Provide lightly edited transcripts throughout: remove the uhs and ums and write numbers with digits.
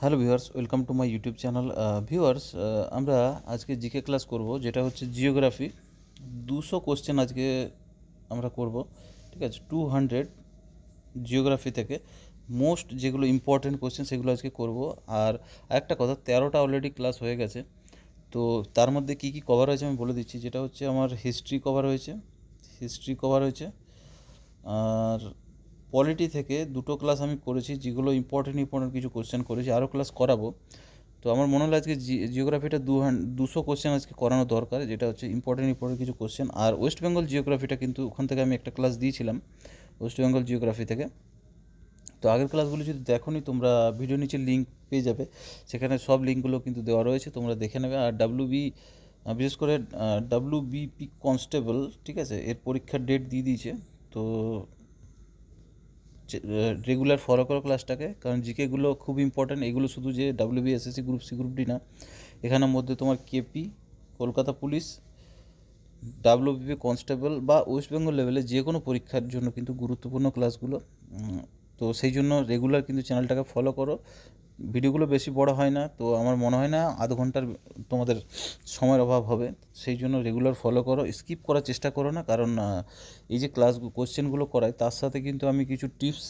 Hello viewers, welcome to my YouTube channel. Viewers, আমরা আজকে GK class করব, যেটা হচ্ছে জিওগ্রাফি। 200 কোশ্চেন আজকে আমরা করব, ঠিক আছে। 200 জিওগ্রাফি থেকে মোস্ট যেগুলো ইম্পর্টেন্ট কোশ্চেন সেগুলো আজকে করব। আর আরেকটা কথা, 13টা অলরেডি ক্লাস হয়ে গেছে। তো তার মধ্যে কি কি কভার হয়েছে আমি বলে দিচ্ছি। যেটা হচ্ছে আমার হিস্ট্রি কভার হয়েছে, আর পলিটি থেকে দুটো ক্লাস আমি করেছি, যেগুলো ইম্পর্টেন্ট কিছু কোশ্চেন করেছি, আরও ক্লাস করাবো। তো আমার মনে হলো আজকে জিওগ্রাফিটা 200 কোশ্চেন আজকে করানো দরকার, যেটা হচ্ছে ইম্পর্টেন্ট কিছু কোশ্চেন। আর ওয়েস্ট বেঙ্গল জিওগ্রাফিটা কিন্তু ওখান থেকে আমি একটা ক্লাস দিয়েছিলাম, ওয়েস্ট বেঙ্গল জিওগ্রাফি থেকে। তো আগের ক্লাসগুলো যদি দেখোনি, তোমরা ভিডিও নিচে লিঙ্ক পেয়ে যাবে, সেখানে সব লিঙ্কগুলো কিন্তু দেওয়া রয়েছে, তোমরা দেখে নেবে। আর বিশেষ করে WBP কনস্টেবল, ঠিক আছে, এর পরীক্ষার ডেট দিয়ে দিয়েছে। তো রেগুলার ফলো করো ক্লাসটাকে, কারণ জিকেগুলো খুব ইম্পর্ট্যান্ট। এগুলো শুধু যে WBP SSC group C group D না, এখানের মধ্যে তোমার KP, Kolkata police, WBP constable বা ওয়েস্ট বেঙ্গল লেভেলে যে কোনো পরীক্ষার জন্য কিন্তু গুরুত্বপূর্ণ ক্লাসগুলো। তো সেই জন্য রেগুলার কিন্তু চ্যানেলটাকে ফলো করো। ভিডিওগুলো বেশি বড় হয় না, তো আমার মনে হয় না আধ ঘন্টার তোমাদের সময়ের অভাব হবে। সেই জন্য রেগুলার ফলো করো, স্কিপ করার চেষ্টা করো না। কারণ এই যে কোশ্চেনগুলো করাই, তার সাথে কিন্তু আমি কিছু টিপস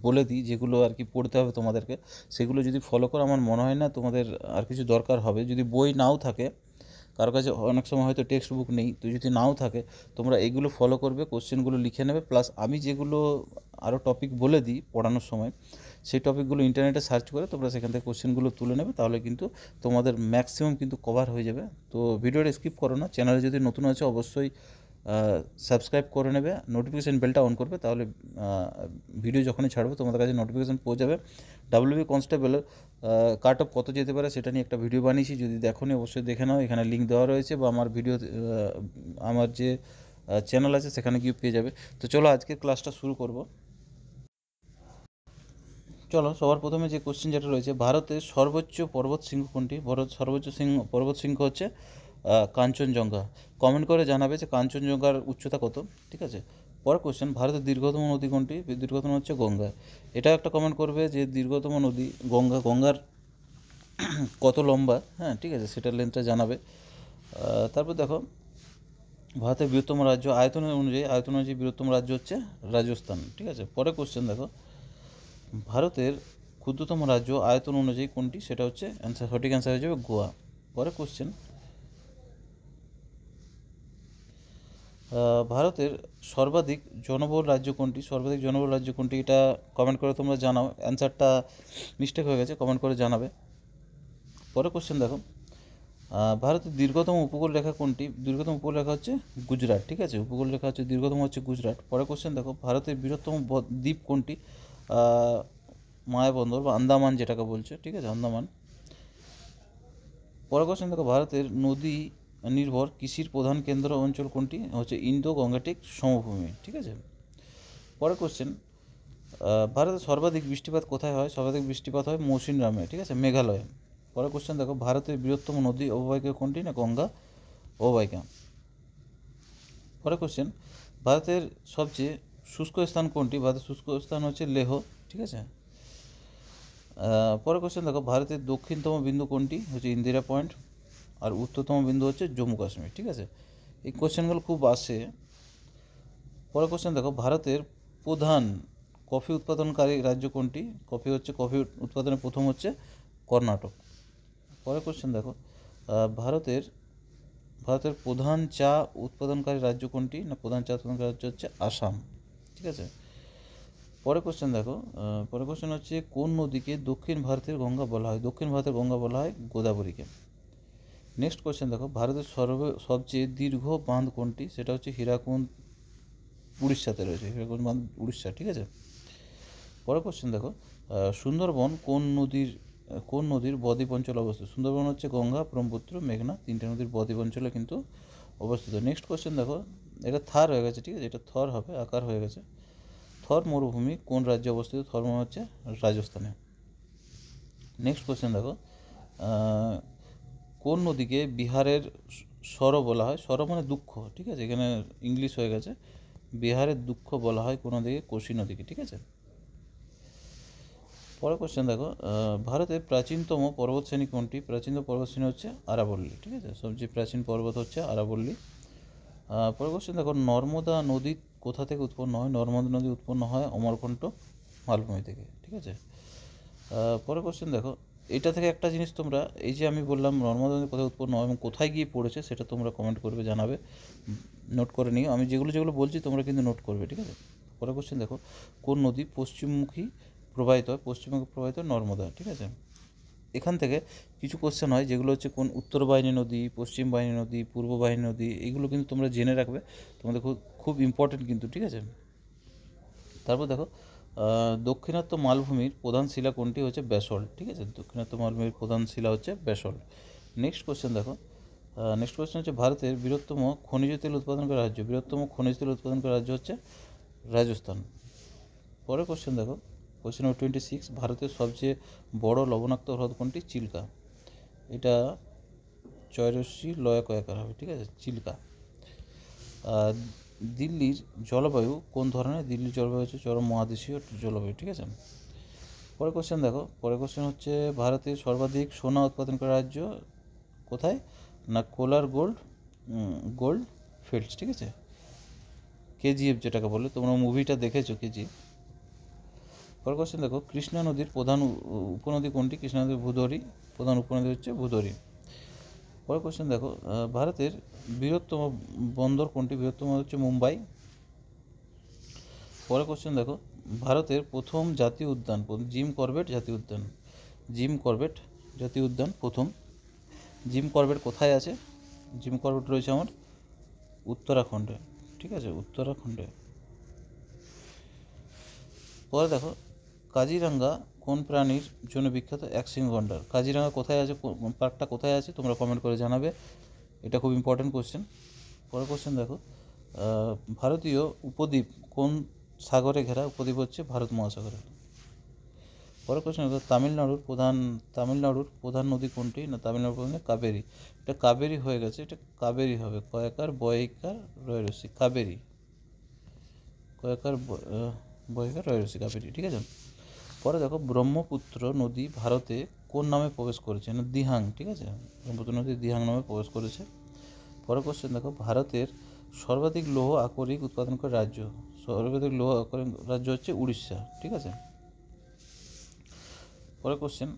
বলে দিই, যেগুলো আর কি পড়তে হবে তোমাদেরকে। সেগুলো যদি ফলো করো, আমার মনে হয় না তোমাদের আর কিছু দরকার হবে। যদি বই নাও থাকে, কারো কাছে অনেক সময় হয়তো টেক্সট বুক নেই, তো যদি নাও থাকে, তোমরা এগুলো ফলো করবে, কোশ্চেনগুলো লিখে নেবে। প্লাস আমি যেগুলো আরও টপিক বলে দিই পড়ানোর সময়, সেই টপিকগুলো ইন্টারনেটে সার্চ করে তোমরা সেখান থেকে কোশ্চেনগুলো তুলে নেবে, তাহলে কিন্তু তোমাদের ম্যাক্সিমাম কিন্তু কভার হয়ে যাবে। তো ভিডিওটা স্কিপ করো না। চ্যানেলে যদি নতুন আছে, অবশ্যই সাবস্ক্রাইব করে নেবে, নোটিফিকেশান বেলটা অন করবে, তাহলে ভিডিও যখনই ছাড়বো তোমাদের কাছে নোটিফিকেশান পৌঁছে যাবে। WBP কনস্টেবলের কাট অফ কত যেতে পারে সেটা নিয়ে একটা ভিডিও বানিয়েছি, যদি দেখোনি অবশ্যই দেখে নাও। এখানে লিঙ্ক দেওয়া রয়েছে, বা আমার আমার যে চ্যানেল আছে সেখানে গিয়ে পেয়ে যাবে। তো চলো আজকের ক্লাসটা শুরু করব। চলো, সবার প্রথমে যে কোশ্চেন যেটা রয়েছে, ভারতের সর্বোচ্চ পর্বত শৃঙ্গ কোনটি? সর্বোচ্চ পর্বত শৃঙ্গ হচ্ছে কাঞ্চনজঙ্ঘা। কমেন্ট করে জানাবে যে কাঞ্চনজঙ্ঘার উচ্চতা কত, ঠিক আছে। পরের কোশ্চেন, ভারতের দীর্ঘতম নদী কোনটি? দীর্ঘতম হচ্ছে গঙ্গা। এটা একটা কমেন্ট করবে যে দীর্ঘতম নদী গঙ্গার কত লম্বা, হ্যাঁ, ঠিক আছে, সেটার লেন্থটা জানাবে। তারপর দেখো, ভারতের বৃহত্তম রাজ্য আয়তন অনুযায়ী বৃহত্তম রাজ্য হচ্ছে রাজস্থান, ঠিক আছে। পরের কোশ্চেন দেখো, ভারতের ক্ষুদ্রতম রাজ্য আয়তন অনুযায়ী কোনটি? সেটা হচ্ছে সঠিক অ্যান্সার হয়ে যাবে গোয়া। পরের কোশ্চেন, ভারতের সর্বাধিক জনবহুল রাজ্য কোনটি? এটা কমেন্ট করে তোমরা জানাও। অ্যান্সারটা মিস্টেক হয়ে গেছে, কমেন্ট করে জানাবে। পরের কোশ্চেন দেখো, ভারতের দীর্ঘতম উপকূল রেখা কোনটি? দীর্ঘতম উপকূল রেখা হচ্ছে গুজরাট, ঠিক আছে। উপকূল রেখা হচ্ছে দীর্ঘতম হচ্ছে গুজরাট। পরের কোশ্চেন দেখো, ভারতের বৃহত্তম দ্বীপ কোনটি? মায়াবন্দর বা আন্দামান যেটাকে বলছে, ঠিক আছে, আন্দামান। পরের কোশ্চেন দেখো, ভারতের নদী নির্ভর কৃষির প্রধান কেন্দ্র অঞ্চল কোনটি? হচ্ছে ইন্দো গঙ্গেটিক সমভূমি, ঠিক আছে। পরের কোশ্চেন, ভারতের সর্বাধিক বৃষ্টিপাত কোথায় হয়? সর্বাধিক বৃষ্টিপাত হয় মৌসিনরামে, ঠিক আছে, মেঘালয়ে। পরের কোশ্চেন দেখো, ভারতের বৃহত্তম নদী অববাহিকা কোনটি? না গঙ্গা অববাহিকা। পরের কোশ্চেন, ভারতের সবচেয়ে শুষ্ক স্থান কোনটি? ভারতের শুষ্ক স্থান হচ্ছে লেহ, ঠিক আছে। পরের কোশ্চেন দেখো, ভারতের দক্ষিণতম বিন্দু কোনটি? হচ্ছে ইন্দিরা পয়েন্ট। আর উত্তরতম বিন্দু হচ্ছে জম্মু কাশ্মীর, ঠিক আছে। এই কোশ্চেনগুলো খুব আসে। পরের কোশ্চেন দেখো, ভারতের প্রধান কফি উৎপাদনকারী রাজ্য কোনটি? কফি উৎপাদনের প্রথম হচ্ছে কর্ণাটক। পরের কোশ্চেন দেখো, ভারতের প্রধান চা উৎপাদনকারী রাজ্য কোনটি? না প্রধান চা উৎপাদনকারী রাজ্য হচ্ছে আসাম, ঠিক আছে। পরের কোশ্চেন দেখো, পরের কোশ্চেন হচ্ছে, কোন নদীকে দক্ষিণ ভারতের গঙ্গা বলা হয়? দক্ষিণ ভারতের গঙ্গা বলা হয় গোদাবরীকে। নেক্সট কোশ্চেন দেখো, ভারতের সবচেয়ে দীর্ঘ বাঁধ কোনটি? সেটা হচ্ছে হীরাকুন্দ, উড়িষ্যাতে রয়েছে, হীরাকুন্দ বাঁধ উড়িষ্যা, ঠিক আছে। পরের কোশ্চেন দেখো, সুন্দরবন কোন নদীর বদ্বীপ অঞ্চলে অবস্থিত? সুন্দরবন হচ্ছে গঙ্গা, ব্রহ্মপুত্র, মেঘনা, তিনটে নদীর বদ্বীপ অঞ্চলে কিন্তু অবস্থিত। নেক্সট কোশ্চেন দেখো, এটা থার হয়ে গেছে, ঠিক আছে, এটা থর হবে, আকার হয়ে গেছে। থর মরুভূমি কোন রাজ্যে অবস্থিত? থর মরুভূমি হচ্ছে রাজস্থানে। নেক্সট কোশ্চেন দেখো, কোন নদীকে বিহারের সর বলা হয়? সর মানে দুঃখ, ঠিক আছে, এখানে ইংলিশ হয়ে গেছে। বিহারের দুঃখ বলা হয় কোন নদীকে? কোশি নদীকে, ঠিক আছে। পরের কোশ্চেন দেখো, ভারতের প্রাচীনতম পর্বতশ্রেণী কোনটি? প্রাচীনতম পর্বতশ্রেণী হচ্ছে আরাবল্লী, ঠিক আছে, সবচেয়ে প্রাচীন পর্বত হচ্ছে আরাবল্লী। পরের কোশ্চেন দেখো, নর্মদা নদী কোথা থেকে উৎপন্ন হয়? নর্মদা নদী উৎপন্ন হয় অমরকণ্টক মালভূমি থেকে, ঠিক আছে। পরের কোশ্চেন দেখো, এটা থেকে একটা জিনিস তোমরা, এই যে আমি বললাম নর্মদা নদী কোথায় উৎপন্ন হয় এবং কোথায় গিয়ে পড়েছে সেটা তোমরা কমেন্ট করবে, জানাবে, নোট করে নিও। আমি যেগুলো যেগুলো বলছি তোমরা কিন্তু নোট করবে, ঠিক আছে। পরের কোশ্চেন দেখো, কোন নদী পশ্চিমমুখী প্রবাহিত হয়? পশ্চিমমুখী প্রবাহিত নর্মদা, ঠিক আছে। এখান থেকে কিছু কোশ্চেন হয় যেগুলো হচ্ছে কোন উত্তর বাহিনী নদী, পশ্চিম বাহিনী নদী, পূর্ব বাহিনী নদী, এগুলো কিন্তু তোমরা জেনে রাখবে, তোমাদের খুব খুব ইম্পর্টেন্ট কিন্তু, ঠিক আছে। তারপর দেখো, দক্ষিণাত্য মালভূমির প্রধান শিলা কোনটি? হচ্ছে ব্যাসল্ট, ঠিক আছে, দক্ষিণাত্য মালভূমির প্রধান শিলা হচ্ছে ব্যাসল্ট। নেক্সট কোশ্চেন দেখো, নেক্সট কোশ্চেন হচ্ছে ভারতের বৃহত্তম খনিজ তেল উৎপাদনকারী রাজ্য। বৃহত্তম খনিজ তেল উৎপাদনকারী রাজ্য হচ্ছে রাজস্থান। পরের কোশ্চেন দেখো, কোশ্চেন নম্বর 26, ভারতের সবচেয়ে বড় লবণাক্ত হ্রদ কোনটি? চিল্কা। এটা চয়রশ্মি লয়াকয়াকার হবে, ঠিক আছে, চিল্কা। দিল্লির জলবায়ু কোন ধরনের? দিল্লির জলবায়ু হচ্ছে চরম মহাদেশীয় জলবায়ু, ঠিক আছে। পরের কোশ্চেন দেখো, পরের কোশ্চেন হচ্ছে ভারতের সর্বাধিক সোনা উৎপাদন করা রাজ্য কোথায়? না কোলার গোল্ড ফিল্ডস, ঠিক আছে, কেজিএফ যেটাকে বলে, তোমরা মুভিটা দেখেছো কেজিএফ। পরের কোশ্চেন দেখো, কৃষ্ণা নদীর প্রধান উপনদী কোনটি? কৃষ্ণা নদীর ভূধরী, প্রধান উপনদী হচ্ছে ভূধরী। পরের কোশ্চেন দেখো, ভারতের বৃহত্তম বন্দর কোনটি? বৃহত্তম হচ্ছে মুম্বাই। পরের কোশ্চেন দেখো, ভারতের প্রথম জাতীয় উদ্যান, জিম করবেট জাতীয় উদ্যান, জিম করবেট জাতীয় উদ্যান প্রথম। জিম করবেট কোথায় আছে? জিম করবেট রয়েছে আমার উত্তরাখণ্ডে, ঠিক আছে, উত্তরাখণ্ডে। পরে দেখো, কাজিরাঙ্গা কোন প্রাণীর জন্য বিখ্যাত? একশিং গন্ডার। কাজিরাঙ্গা কোথায় আছে, পার্কটা কোথায় আছে, তোমরা কমেন্ট করে জানাবে, এটা খুব ইম্পর্টেন্ট কোশ্চেন। পরের কোশ্চেন দেখো, ভারতীয় উপদ্বীপ কোন সাগরে ঘেরা? উপদ্বীপ হচ্ছে ভারত মহাসাগরে। পরের কোশ্চেন দেখো, তামিলনাড়ুর প্রধান নদী কোনটি? না তামিলনাড়ুর প্রধান কাবেরী। এটা কাবেরী হয়ে গেছে, এটা কাবেরী হবে, কয়াকার বয়িকার রয়রসি, কাবেরী, কয়াকার বয়িকার রয়রসি, কাবেরী, ঠিক আছে। পরে দেখো, ব্রহ্মপুত্র নদী ভারতে কোন নামে প্রবেশ করেছে? না দিহাং, ঠিক আছে, ব্রহ্মপুত্র নদী দিহাং নামে প্রবেশ করেছে। পরের কোশ্চেন দেখো, ভারতের সর্বাধিক লৌহ আকরিক উৎপাদনকারী রাজ্য। সর্বাধিক লৌহ আকরিক রাজ্য হচ্ছে উড়িষ্যা, ঠিক আছে। পরের কোশ্চেন,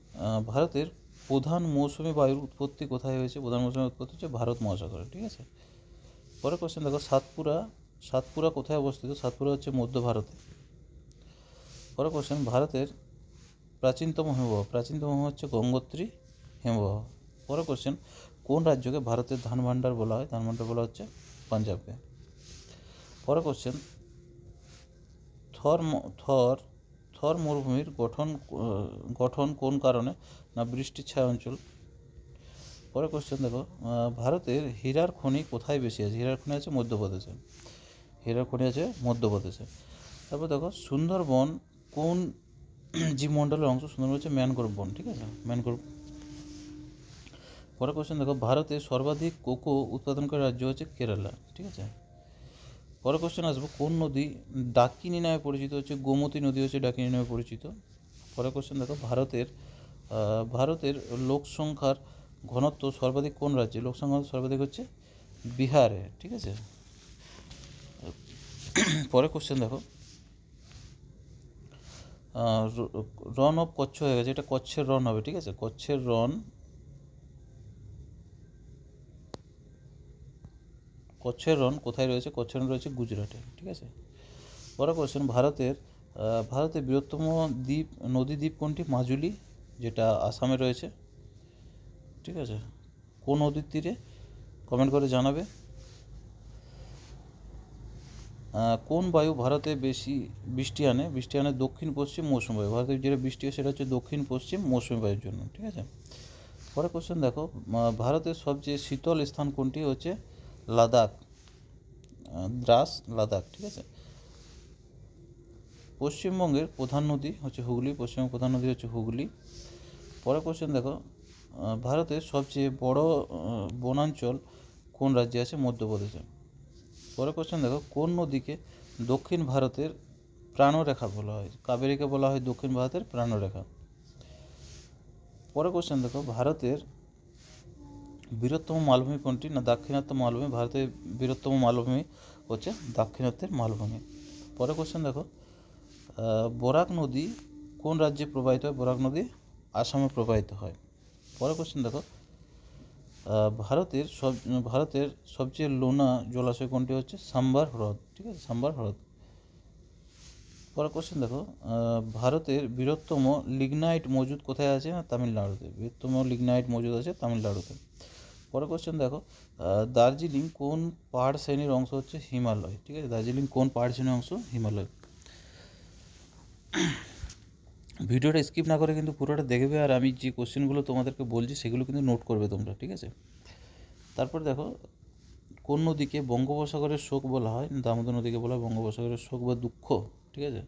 ভারতের প্রধান মৌসুমী বায়ুর উৎপত্তি কোথায় হয়েছে? প্রধান মৌসুমী উৎপত্তি হচ্ছে ভারত মহাসাগরে, ঠিক আছে। পরের কোশ্চেন দেখো, সাতপুরা কোথায় অবস্থিত? সাতপুরা হচ্ছে মধ্য ভারতে। পরের কোশ্চেন, ভারতের প্রাচীনতম হিমবাহ হচ্ছে গঙ্গোত্রী হিমবাহ। পরের কোশ্চেন, কোন রাজ্যকে ভারতের ধান ভাণ্ডার বলা হয়? ধান ভাণ্ডার বলা হচ্ছে পাঞ্জাবকে। পরের কোশ্চেন, থর মরুভূমির গঠন কোন কারণে? না বৃষ্টির ছায়া অঞ্চল। পরের কোশ্চেন দেখো, ভারতের হীরার খনি কোথায় বেশি আছে? হীরার খনি আছে মধ্যপ্রদেশে, হীরার খনি আছে মধ্যপ্রদেশে। তারপর দেখো, সুন্দরবন কোন জীবমণ্ডলের অংশ? সুন্দরবন হচ্ছে ম্যানগ্রোভ বন, ঠিক আছে, ম্যানগ্রোভ। পরের কোশ্চেন দেখো, ভারতের সর্বাধিক কোকো উৎপাদনকারী রাজ্য হচ্ছে কেরালা, ঠিক আছে। পরের কোশ্চেন আসবো, কোন নদী ডাকিনী নামে পরিচিত? হচ্ছে গোমতী নদী হচ্ছে ডাকিনী নামে পরিচিত। পরের কোশ্চেন দেখো, ভারতের লোক সংখ্যার ঘনত্ব সর্বাধিক কোন রাজ্যে? লোক সংখ্যা সর্বাধিক হচ্ছে বিহারে, ঠিক আছে। পরের কোশ্চেন দেখো, রন অফ কচ্ছ হয়ে গেছে, এটা কচ্ছের রন হবে, ঠিক আছে, কচ্ছের রন কোথায় রয়েছে? কচ্ছের রন রয়েছে গুজরাটে, ঠিক আছে। পরের কোশ্চেন, ভারতের বৃহত্তম নদী দ্বীপ কোনটি? মাজুলি, যেটা আসামে রয়েছে, ঠিক আছে। কোন নদীর তীরে? কমেন্ট করে জানাবে। কোন বায়ু ভারতে বেশি বৃষ্টি আনে? দক্ষিণ পশ্চিম মৌসুমী বায়ু। ভারতে যেটা বৃষ্টি হয় সেটা হচ্ছে দক্ষিণ পশ্চিম মৌসুমী বায়ুর জন্য, ঠিক আছে। পরের কোশ্চেন দেখো, ভারতের সবচেয়ে শীতল স্থান কোনটি? হচ্ছে লাদাখ, দ্রাস লাদাখ, ঠিক আছে। পশ্চিমবঙ্গের প্রধান নদী হচ্ছে হুগলি, পশ্চিমবঙ্গের প্রধান নদী হচ্ছে হুগলি। পরের কোশ্চেন দেখো, ভারতের সবচেয়ে বড় বনাঞ্চল কোন রাজ্যে আছে? মধ্যপ্রদেশে। পরের কোশ্চেন দেখো, কোন নদীকে দক্ষিণ ভারতের প্রাণরেখা বলা হয়, কাবেরীকে বলা হয় দক্ষিণ ভারতের প্রাণরেখা। পরে কোশ্চেন দেখো, ভারতের বৃহত্তম মালভূমি কোনটি? না দাক্ষিণাত্য মালভূমি। ভারতের বৃহত্তম মালভূমি হচ্ছে দাক্ষিণাত্যের মালভূমি। পরে কোশ্চেন দেখো, বরাক নদী কোন রাজ্যে প্রবাহিত হয়? বরাক নদী আসামে প্রবাহিত হয়। পরে কোশ্চেন দেখো, ভারতের সবচেয়ে লোনা জলাশয় কোনটি? হচ্ছে সাম্বার হ্রদ। ঠিক আছে, সাম্বার হ্রদ। পরে কোশ্চেন দেখো, ভারতের বৃহত্তম লিগনাইট মজুদ কোথায় আছে? না তামিলনাড়ুতে। বৃহত্তম লিগনাইট মজুদ আছে তামিলনাড়ুতে। পরে কোশ্চেন দেখো, দার্জিলিং কোন পাহাড় শ্রেণীর অংশ? হচ্ছে হিমালয়। ঠিক আছে, দার্জিলিং কোন পাহাড় শ্রেণীর অংশ? হিমালয়। ভিডিওটা স্কিপ না করে কিন্তু পুরোটা দেখবে, আর আমি যে কোশ্চেনগুলো তোমাদেরকে বলছি সেগুলো কিন্তু নোট করবে তোমরা। ঠিক আছে, তারপর দেখো, কোন নদীকে বঙ্গোপসাগরের শোক বলা হয়? দামোদর নদীকে বলা হয় বঙ্গোপসাগরের শোক বা দুঃখ। ঠিক আছে,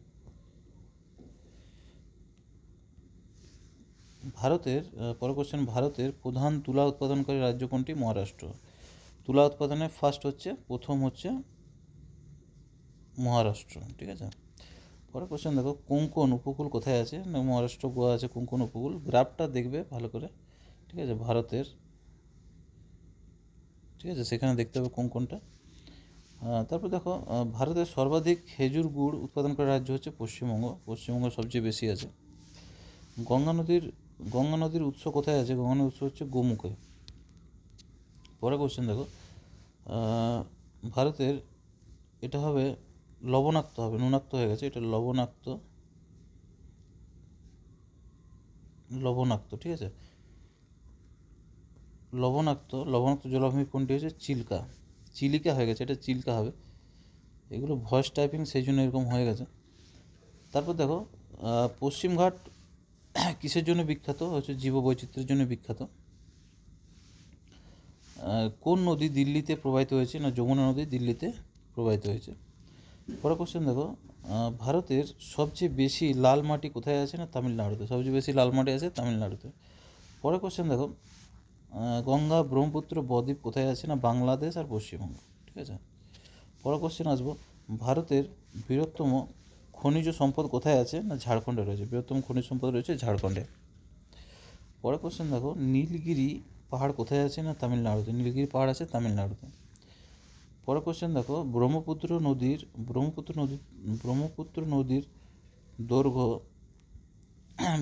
পরে কোশ্চেন, ভারতের প্রধান তুলা উৎপাদনকারী রাজ্য কোনটি? মহারাষ্ট্র। তুলা উৎপাদনে প্রথম হচ্ছে মহারাষ্ট্র। ঠিক আছে, পরে কোশ্চেন দেখো, কোঙ্কণ উপকূল কোথায় আছে? না মহারাষ্ট্র, গোয়া আছে কোঙ্কণ উপকূল। গ্রাফটা দেখবে ভালো করে। ঠিক আছে, ভারতের, ঠিক আছে, সেখানে দেখতে হবে কোঙ্কণটা। তারপর দেখো, ভারতের সর্বাধিক খেজুর গুড় উৎপাদনকারী রাজ্য হচ্ছে পশ্চিমবঙ্গ। পশ্চিমবঙ্গ সবচেয়ে বেশি আছে। গঙ্গা নদীর উৎস কোথায় আছে? গঙ্গা নদীর উৎস হচ্ছে গোমুখে। পরে কোশ্চেন দেখো, ভারতের, এটা হবে লবণাক্ত, হবে নুনাক্ত হয়ে গেছে, এটা লবণাক্ত। ঠিক আছে, লবণাক্ত জলাভূমি কোনটি? হচ্ছে চিলিকা হয়ে গেছে, এটা চিল্কা হবে। এগুলো ভয়েস টাইপিং, সেই জন্য এরকম হয়ে গেছে। তারপর দেখো, পশ্চিমঘাট কিসের জন্য বিখ্যাত? হচ্ছে জীববৈচিত্র্যের জন্য বিখ্যাত। কোন নদী দিল্লিতে প্রবাহিত হয়েছে? না যমুনা নদী দিল্লিতে প্রবাহিত হয়েছে। পরে কোশ্চেন দেখো, ভারতের সবচেয়ে বেশি লাল মাটি কোথায় আছে? না তামিলনাড়ুতে। সবচেয়ে বেশি লাল মাটি আছে তামিলনাড়ুতে। পরে কোশ্চেন দেখো, গঙ্গা ব্রহ্মপুত্র বদ্বীপ কোথায় আছে? না বাংলাদেশ আর পশ্চিমবঙ্গ। ঠিক আছে, পরে কোশ্চেন আসবো, ভারতের বৃহত্তম খনিজ সম্পদ কোথায় আছে? না ঝাড়খণ্ডে রয়েছে। বৃহত্তম খনিজ সম্পদ রয়েছে ঝাড়খণ্ডে। পরে কোশ্চেন দেখো, নীলগিরি পাহাড় কোথায় আছে? না তামিলনাড়ুতে। নীলগিরি পাহাড় আছে তামিলনাড়ুতে। পরে কোশ্চেন দেখো, ব্রহ্মপুত্র নদীর দৈর্ঘ্য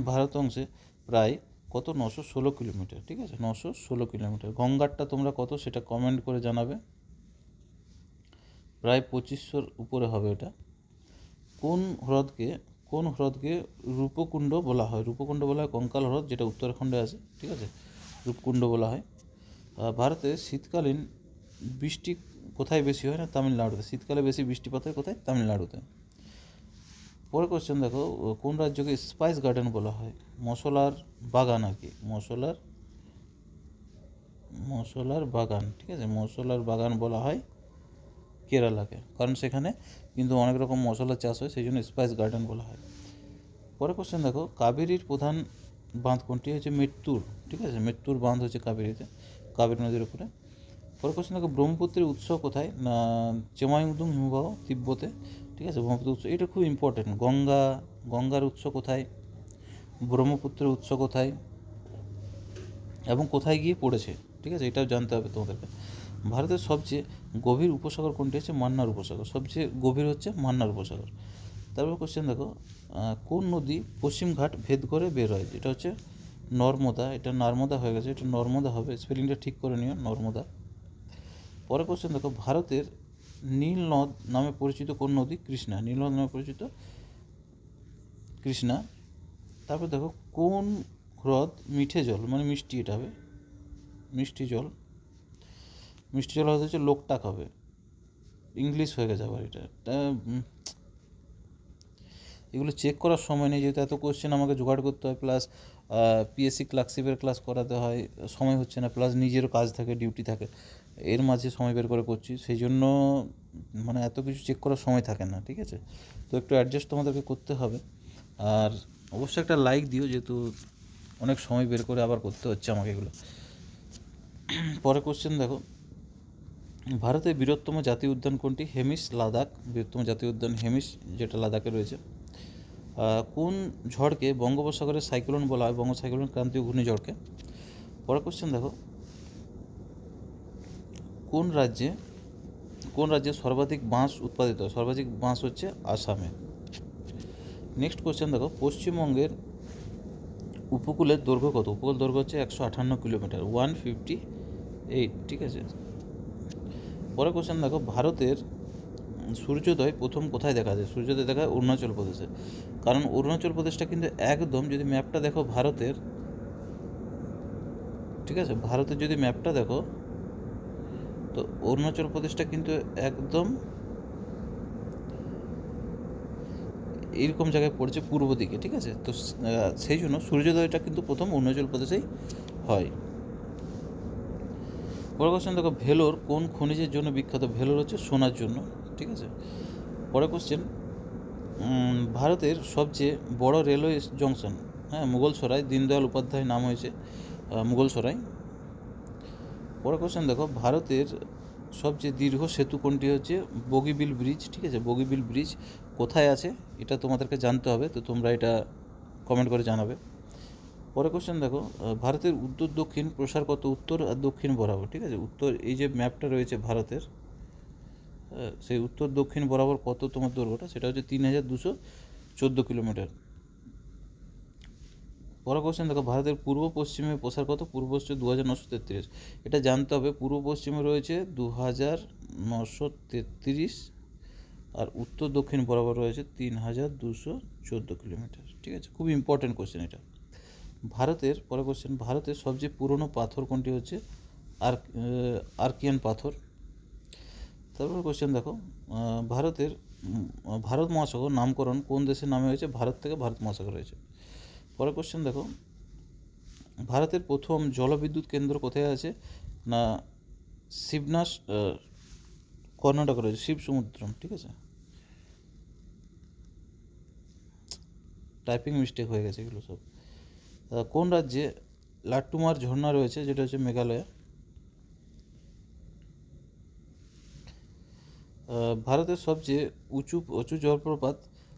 ভারত অংশে প্রায় কত? 916 কিলোমিটার। ঠিক আছে, 916 কিলোমিটার। গঙ্গারটা তোমরা কত সেটা কমেন্ট করে জানাবে। প্রায় 2500 উপরে হবে এটা। কোন হ্রদকে রূপকুণ্ড বলা হয়? রূপকুণ্ড বলা হয় কঙ্কাল হ্রদ, যেটা উত্তরাখণ্ডে আছে। ঠিক আছে, রূপকুণ্ড বলা হয়। ভারতে শীতকালীন বৃষ্টি কোথায় বেশি হয়? না তামিলনাড়ুতে। শীতকালে বেশি বৃষ্টিপাত হয় কোথায়? তামিলনাড়ুতে। পরে কোশ্চেন দেখো, কোন রাজ্যকে স্পাইস গার্ডেন বলা হয়? মশলার বাগান আর কি, মশলার বাগান। ঠিক আছে, মশলার বাগান বলা হয় কেরালাকে, কারণ সেখানে কিন্তু অনেক রকম মশলা চাষ হয়, সেই জন্য স্পাইস গার্ডেন বলা হয়। পরে কোশ্চেন দেখো, কাবেরীর প্রধান বাঁধ কোনটি? হচ্ছে মেত্তুর। ঠিক আছে, মেত্তুর বাঁধ হচ্ছে কাবেরীতে, কাবেরী নদীর উপরে। পরে কোশ্চেন দেখো, ব্রহ্মপুত্রের উৎস কোথায়? না চেমাইউদুং হিমবাহ, তিব্বতে। ঠিক আছে, ব্রহ্মপুত্রের উৎস, এটা খুব ইম্পর্টেন্ট। গঙ্গার উৎস কোথায়? ব্রহ্মপুত্রের উৎস কোথায় এবং কোথায় গিয়ে পড়েছে? ঠিক আছে, এটাও জানতে হবে তোমাদেরকে। ভারতের সবচেয়ে গভীর উপসাগর কোনটি? হচ্ছে মান্নার উপসাগর। সবচেয়ে গভীর হচ্ছে মান্নার উপসাগর। তারপর কোশ্চেন দেখো, কোন নদী পশ্চিম ঘাট ভেদ করে বের হয়? এটা হচ্ছে নর্মদা। এটা নর্মদা হয়ে গেছে, এটা নর্মদা হবে, স্পেলিংটা ঠিক করে নিও, নর্মদা। পরে কোশ্চেন দেখো, ভারতের নীল নদ নামে পরিচিত কোন নদী? কৃষ্ণা। নীল নদ নামে পরিচিত কৃষ্ণা। তারপর দেখো, কোন হ্রদ মিঠে জল, মানে মিষ্টি, এটা হবে মিষ্টি জল হ্রদ হচ্ছে লোকটাক হবে। ইংলিশ হয়ে গেছে আবার এটা। এগুলো চেক করার সময় নেই, যেহেতু এত কোশ্চেন আমাকে জোগাড় করতে হয়, প্লাস পিএসসি ক্লার্কশিপের ক্লাস করাতে হয়, সময় হচ্ছে না, প্লাস নিজেরও কাজ থাকে, ডিউটি থাকে, এর মাঝে সময় বের করে করছি, সেই জন্য মানে এত কিছু চেক করার সময় থাকে না। ঠিক আছে, তো একটু অ্যাডজাস্ট তোমাদেরকে করতে হবে। আর অবশ্যই একটা লাইক দিও, যেহেতু অনেক সময় বের করে আবার করতে হচ্ছে আমাকে এগুলো। পরে কোশ্চেন দেখো, ভারতের বৃহত্তম জাতীয় উদ্যান কোনটি? হেমিস, লাদাখ। বৃহত্তম জাতীয় উদ্যান হেমিস, যেটা লাদাখে রয়েছে। কোন ঝড়কে বঙ্গোপসাগরের সাইক্লোন বলা হয়? সাইক্লোন ক্রান্তীয় ঘূর্ণিঝড়কে। পরের কোশ্চেন দেখো, কোন রাজ্যে সর্বাধিক বাঁশ উৎপাদিত হয়? সর্বাধিক বাঁশ হচ্ছে আসামে। নেক্সট কোশ্চেন দেখো, পশ্চিমবঙ্গের উপকূলের দৈর্ঘ্য কত? উপকূল দৈর্ঘ্য হচ্ছে 158 কিলোমিটার, 158, ঠিক আছে। পরের কোশ্চেন দেখো, ভারতের সূর্যোদয় প্রথম কোথায় দেখা যায়? সূর্যোদয় দেখা যায় অরুণাচল প্রদেশে। কারণ অরুণাচল প্রদেশটা কিন্তু একদম, যদি ম্যাপটা দেখো ভারতের, ঠিক আছে, ভারতের যদি ম্যাপটা দেখো তো অরুণাচল প্রদেশটা কিন্তু একদম এইরকম জায়গায় পড়ছে পূর্ব দিকে, ঠিক আছে। তো সেই জন্য সূর্যোদয়টা কিন্তু প্রথম অরুণাচল প্রদেশেই হয়। পরের কোশ্চেন দেখো, ভেলোর কোন খনিজের জন্য বিখ্যাত? ভেলোর হচ্ছে সোনার জন্য, ঠিক আছে। পরের কোশ্চেন, ভারতের সবচেয়ে বড় রেলওয়ে জংশন? মুঘলসরাই, দীনদয়াল উপাধ্যায়ের নাম হয়েছে মুঘলসরাই। পরের কোশ্চেন দেখো, ভারতের সবচেয়ে দীর্ঘ সেতু কোনটি? হচ্ছে বগিবিল ব্রিজ, ঠিক আছে। বগিবিল ব্রিজ কোথায় আছে এটা তোমাদেরকে জানতে হবে, তো তোমরা এটা কমেন্ট করে জানাবে। পরের কোশ্চেন দেখো, ভারতের উত্তর দক্ষিণ প্রসার কত? উত্তর আর দক্ষিণ বরাবর, ঠিক আছে। উত্তর, এই যে ম্যাপটা রয়েছে ভারতের, সেই উত্তর দক্ষিণ বরাবর কত তোমার দৈর্ঘ্যটা? সেটা হচ্ছে 3214 কিলোমিটার। পরের কোশ্চেন দেখো, ভারতের পূর্ব পশ্চিমে প্রসার কত? পূর্ব পশ্চিমে 2933। এটা জানতে হবে, পূর্ব পশ্চিমে রয়েছে 2933 আর উত্তর দক্ষিণ বরাবর রয়েছে 3214 কিলোমিটার, ঠিক আছে। খুব ইম্পর্টেন্ট কোশ্চেন এটা। ভারতের পরের কোশ্চেন, ভারতের সবচেয়ে পুরনো পাথর কোনটি? হচ্ছে আর্কিয়ান পাথর। তারপর কোশ্চেন দেখো, ভারত মহাসাগর নামকরণ কোন দেশের নামে হয়েছে? ভারত থেকে ভারত মহাসাগর হয়েছে। পরের কোশ্চেন দেখো, ভারতের প্রথম জলবিদ্যুৎ কেন্দ্র কোথায় আছে? না শিবনাস, কর্ণাটক রয়েছে, শিব সমুদ্রম, ঠিক আছে। টাইপিং মিস্টেক হয়ে গেছে এগুলো সব। কোন রাজ্যে লাট্টুমার ঝর্ণা রয়েছে? যেটা হচ্ছে মেঘালয়। ভারতের সবচেয়ে উঁচু জলপ্রপাত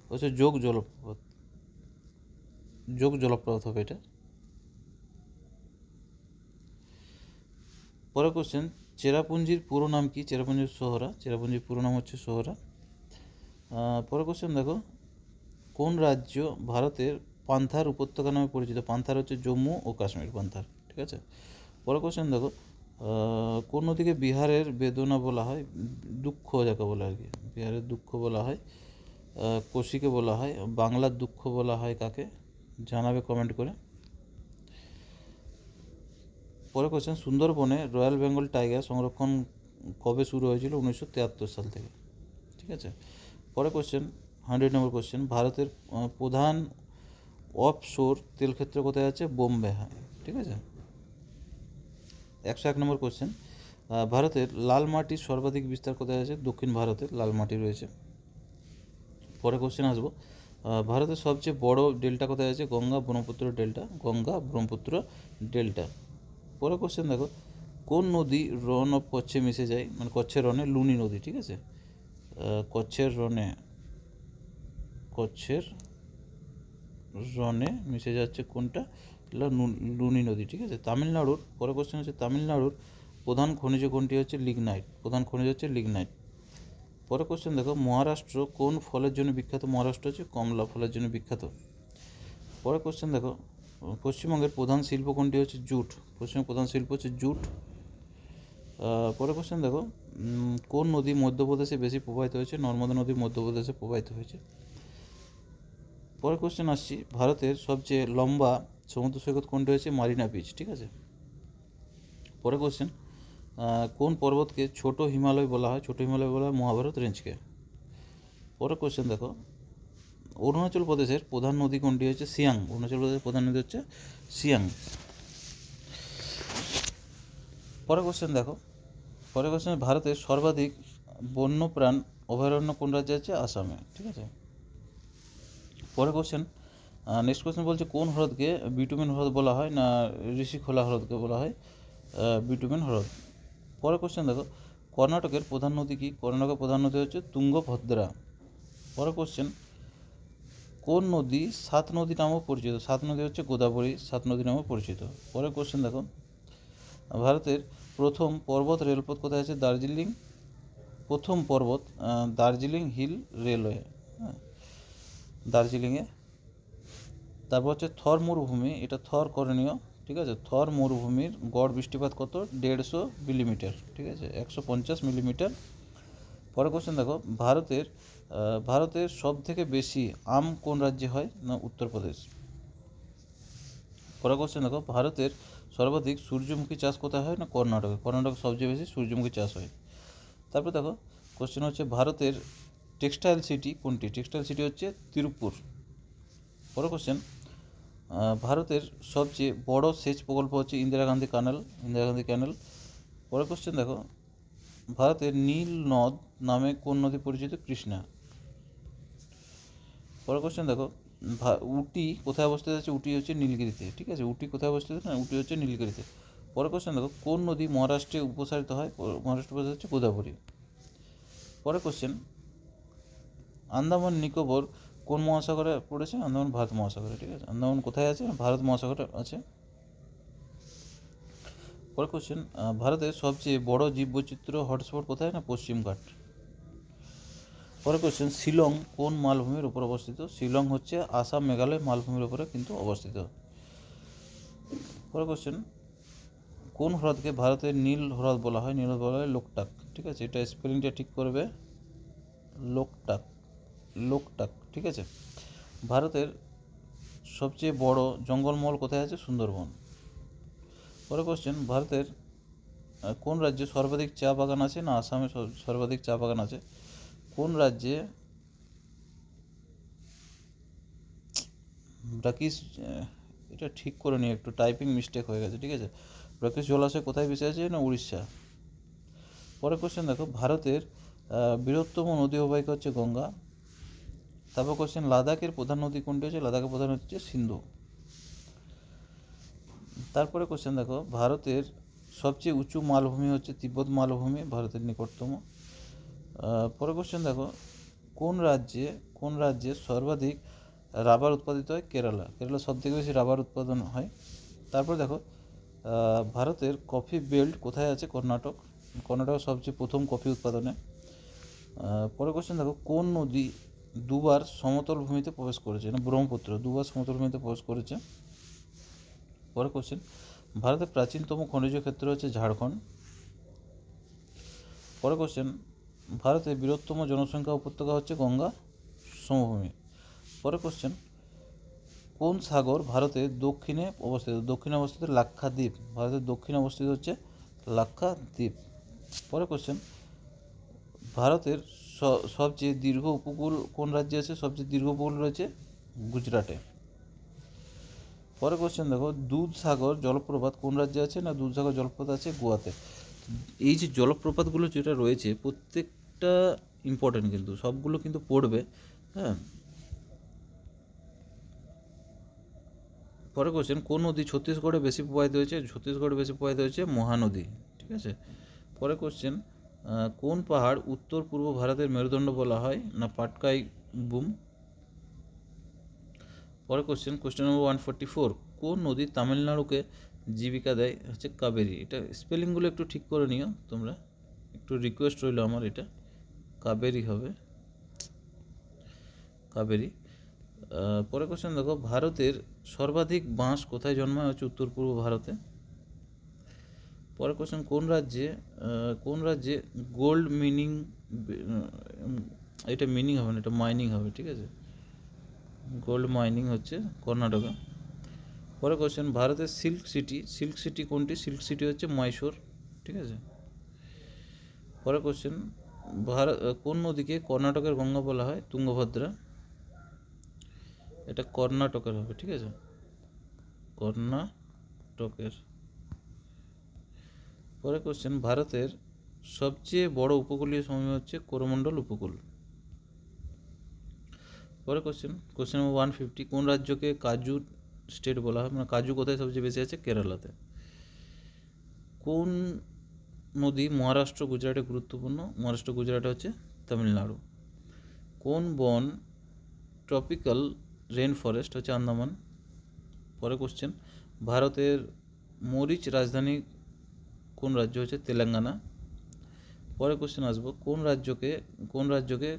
হচ্ছে যোগ জলপ্রপাত হবে এটা। পরের কোশ্চেন, চেরাপুঞ্জির পুরো নাম কি? চেরাপুঞ্জির পুরো নাম হচ্ছে সোহরা। পরের কোশ্চেন দেখো, কোন রাজ্য ভারতের পান্থার উপত্যকা নামে পরিচিত? পান্থার হচ্ছে জম্মু ও কাশ্মীর, পান্থার, ঠিক আছে। পরের কোশ্চেন দেখো, কোন নদীকে বিহারের বেদনা বলা হয়? দুঃখ যাকে বলা হয় আর কি, বিহারের দুঃখ বলা হয় কোশিকে বলা হয়। বাংলার দুঃখ বলা হয় কাকে? জানাবে কমেন্ট করে। পরের কোশ্চেন, সুন্দরবনে রয়্যাল বেঙ্গল টাইগার সংরক্ষণ কবে শুরু হয়েছিল? 1973 সাল থেকে, ঠিক আছে। পরের কোশ্চেন, 100 নম্বর কোশ্চেন, ভারতের প্রধান অফশোর তেল ক্ষেত্র কোথায় আছে? বোম্বে, ঠিক আছে। 101 নম্বর কোশ্চেন, ভারতের লাল মাটির সর্বাধিক বিস্তার কোথায় আছে? দক্ষিণ ভারতে লাল মাটি রয়েছে। পরে কোশ্চেন আসবো, ভারতের সবচেয়ে বড় ডেল্টা কোথায় আছে? গঙ্গা ব্রহ্মপুত্র ডেল্টা। পরে কোশ্চেন দেখো, কোন নদী রন অফ কচ্ছে মিশে যায়? মানে কচ্ছের রনে, লুনি নদী, ঠিক আছে। কচ্ছের রনে মিশে যাচ্ছে কোনটা? লুনি নদী, ঠিক আছে। তামিলনাড়ুর পরে কোশ্চেন হচ্ছে, তামিলনাড়ুর প্রধান খনিজ কোনটি? হচ্ছে লিগনাইট, প্রধান খনিজ হচ্ছে লিগনাইট। পরে কোশ্চেন দেখো, মহারাষ্ট্র কোন ফলের জন্য বিখ্যাত? মহারাষ্ট্র হচ্ছে কমলা ফলের জন্য বিখ্যাত। পরে কোশ্চেন দেখো, পশ্চিমবঙ্গের প্রধান শিল্প কোনটি? হচ্ছে জুট, পশ্চিমবঙ্গের প্রধান শিল্প হচ্ছে জুট। পরে কোশ্চেন দেখো, কোন নদী মধ্যপ্রদেশে বেশি প্রবাহিত হয়েছে? নর্মদা নদী মধ্যপ্রদেশে প্রবাহিত হয়েছে। পরে কোশ্চেন আসছি, ভারতের সবচেয়ে লম্বা সমুদ্র সৈকত কোনটি? হয়েছে মারিনা বিচ, ঠিক আছে। পরে কোশ্চেন, কোন পর্বতকে ছোট হিমালয় বলা হয়? ছোট হিমালয় বলা হয় মহাভারত রেঞ্জকে। পরে কোশ্চেন দেখো, অরুণাচল প্রদেশের প্রধান নদী কোনটি? হচ্ছে সিয়াং, অরুণাচল প্রদেশের প্রধান নদী হচ্ছে সিয়াং। পরে কোশ্চেন দেখো, ভারতের সর্বাধিক বন্যপ্রাণ অভয়ারণ্য কোন রাজ্যে আছে? আসামে, ঠিক আছে। পরে কোশ্চেন, নেক্সট কোশ্চেন বলছে, কোন হ্রদকে বিটুমিন হ্রদ বলা হয়? না ঋষিখোলা হ্রদকে বলা হয় বিটুমিন হ্রদ। পরে কোশ্চেন দেখো, কর্ণাটকের প্রধান নদী কি? কর্ণাটকের প্রধান নদী হচ্ছে তুঙ্গভদ্রা। পরের কোশ্চেন, কোন নদী সাত নদী নামেও পরিচিত? সাত নদী হচ্ছে গোদাবরী সাত নদী নামেও পরিচিত। পরের কোশ্চেন দেখো, ভারতের প্রথম পর্বত রেলপথ কোথায় আছে? দার্জিলিং, প্রথম পর্বত দার্জিলিং হিল রেলওয়ে, দার্জিলিংয়ে। তারপর হচ্ছে থর মরুভূমি, এটা থর করণীয়, ঠিক আছে। থর মরুভূমির গড় বৃষ্টিপাত কত? 150 মিলিমিটার, ঠিক আছে, 150 মিলিমিটার। পরের কোশ্চেন দেখো, ভারতের সব থেকে বেশি আম কোন রাজ্যে হয়? না উত্তরপ্রদেশ। পরের কোশ্চেন দেখো, ভারতের সর্বাধিক সূর্যমুখী চাষ কোথায় হয়? না কর্ণাটকে। কর্ণাটকে সবচেয়ে বেশি সূর্যমুখী চাষ হয়। তারপর দেখো কোশ্চেন হচ্ছে, ভারতের টেক্সটাইল সিটি কোনটি? টেক্সটাইল সিটি হচ্ছে তিরুপুর। পরের কোশ্চেন, ভারতের সবচেয়ে বড় সেচ প্রকল্প হচ্ছে ইন্দিরা গান্ধী ক্যানেল। পরের কোশ্চেন দেখো, ভারতের নীল নদ নামে কোন নদী পরিচিত? কৃষ্ণা। পরের কোশ্চেন দেখো, উটি কোথায় অবস্থিত আছে? উটি হচ্ছে নীলগিরিতে, ঠিক আছে। উটি কোথায় অবস্থিত? না উটি হচ্ছে নীলগিরিতে। পরের কোশ্চেন দেখো, কোন নদী মহারাষ্ট্রে উপসারিত হয়? মহারাষ্ট্রে উপসারিত হচ্ছে গোদাবরী। পরের কোশ্চেন, আন্দামান নিকোবর কোন মহাসাগরে পড়েছে? আন্দামান ভারত মহাসাগরে, ঠিক আছে। আন্দামান কোথায় আছে? ভারত মহাসাগরে আছে। পরের কোশ্চেন, ভারতের সবচেয়ে বড় জীববৈচিত্র্য হটস্পট কোথায়? না পশ্চিমঘাট। পরের কোশ্চেন, শিলং কোন মালভূমির উপর অবস্থিত? শিলং হচ্ছে আসাম মেঘালয় মালভূমির উপরে কিন্তু অবস্থিত। পরের কোশ্চেন, কোন হ্রদকে ভারতের নীল হ্রদ বলা হয়? নীল হ্রদ বলা হয় লোকটাক, ঠিক আছে। এটা স্পেলিংটা ঠিক করবে, লোকটাক, ঠিক আছে। ভারতের সবচেয়ে বড় জঙ্গলমহল কোথায় আছে? সুন্দরবন। পরের কোশ্চেন, ভারতের কোন রাজ্যে সর্বাধিক চা বাগান আছে? না আসামে সর্বাধিক চা বাগান আছে। কোন রাজ্যে ব্রাকিস, এটা ঠিক করে নিয়ে একটু টাইপিং মিস্টেক হয়ে গেছে, ঠিক আছে। ব্রাকিস জলাশয় কোথায় বেশি আছে? না উড়িষ্যা। পরের কোশ্চেন দেখো, ভারতের বৃহত্তম নদী অববাহিকা হচ্ছে গঙ্গা। তারপর কোশ্চেন, লাদাখের প্রধান নদী কোনটি হচ্ছে? লাদাখের প্রধান হচ্ছে সিন্ধু। তারপরে কোশ্চেন দেখো, ভারতের সবচেয়ে উঁচু মালভূমি হচ্ছে তিব্বত মালভূমি, ভারতের নিকটতম। পরের কোশ্চেন দেখো, কোন রাজ্যে সর্বাধিক রাবার উৎপাদিত হয়? কেরালা সব থেকে বেশি রাবার উৎপাদন হয়। তারপর দেখো, ভারতের কফি বেল্ট কোথায় আছে? কর্ণাটক সবচেয়ে প্রথম কফি উৎপাদনে। পরের কোশ্চেন দেখো, কোন নদী দুবার সমতল ভূমিতে প্রবেশ করেছে? না ব্রহ্মপুত্র দুবার সমতল ভূমিতে প্রবেশ করেছে। পরের কোশ্চেন, ভারতের প্রাচীনতম খনিজ ক্ষেত্র হচ্ছে ঝাড়খণ্ড। পরের কোশ্চেন, ভারতের বৃহত্তম জনসংখ্যা উপত্যকা হচ্ছে গঙ্গা সমভূমি। পরের কোশ্চেন, কোন সাগর ভারতের দক্ষিণে অবস্থিত? লাক্ষাদ্বীপ। ভারতের দক্ষিণে অবস্থিত হচ্ছে লাক্ষাদ্বীপ। পরের কোশ্চেন, ভারতের সবচেয়ে দীর্ঘ উপকূল কোন রাজ্যে আছে? সবচেয়ে দীর্ঘ উপকূল রয়েছে গুজরাটে। পরের কোশ্চেন দেখো, দুধসাগর জলপ্রপাত কোন রাজ্যে আছে? না দুধসাগর জলপ্রপাত আছে গোয়াতে। এই যে জলপ্রপাতগুলো যেটা রয়েছে প্রত্যেকটা ইম্পর্টেন্ট, কিন্তু সবগুলো কিন্তু পড়বে, হ্যাঁ। পরের কোশ্চেন, কোন নদী ছত্তিশগড়ে বেশি প্রবাহিত হয়েছে? মহানদী, ঠিক আছে। পরের কোশ্চেন, কোন পাহাড় উত্তর পূর্ব ভারতের মেরুদণ্ড বলা হয়? না পাটকাই বুম। পরের কোশ্চেন নম্বর 144, কোন নদী তামিলনাড়ুকে জীবিকা দেয়? হচ্ছে কাবেরী। এটা স্পেলিংগুলো একটু ঠিক করে নিও তোমরা, একটু রিকোয়েস্ট রইল আমার, এটা কাবেরী হবে, কাবেরী। পরের কোশ্চেন দেখো, ভারতের সর্বাধিক বাঁশ কোথায় জন্মায়? হচ্ছে উত্তর পূর্ব ভারতে। পরের কোশ্চেন, কোন রাজ্যে গোল্ড মিনিং, এটা মিনিং হবে না, এটা মাইনিং হবে, ঠিক আছে। গোল্ড মাইনিং হচ্ছে কর্ণাটকে। পরের কোশ্চেন, ভারতের সিল্ক সিটি কোনটি? সিল্ক সিটি হচ্ছে মহীশূর, ঠিক আছে। পরের কোশ্চেন, কোন নদীকে কর্ণাটকের গঙ্গা বলা হয়? তুঙ্গভদ্রা। এটা কর্ণাটকের হবে, ঠিক আছে, কর্ণাটকের। পরের কোশ্চেন, ভারতের সবচেয়ে বড় উপকূলীয় সমভূমি হচ্ছে করমণ্ডল উপকূল। পরের কোশ্চেন নম্বর 150, কোন রাজ্যকে কাজু স্টেট বলা হয়? মানে কাজু কোথায় সবচেয়ে বেশি আছে? কেরালাতে। কোন নদী মহারাষ্ট্র গুজরাটে গুরুত্বপূর্ণ? মহারাষ্ট্র গুজরাটে হচ্ছে তামিলনাড়ু। কোন বন ট্রপিক্যাল রেন ফরেস্ট? হচ্ছে আন্দামান। পরে কোশ্চেন, ভারতের মরিচ রাজধানী কোন রাজ্য? হচ্ছে তেলেঙ্গানা। পরে কোশ্চেন আসবো, কোন রাজ্যকে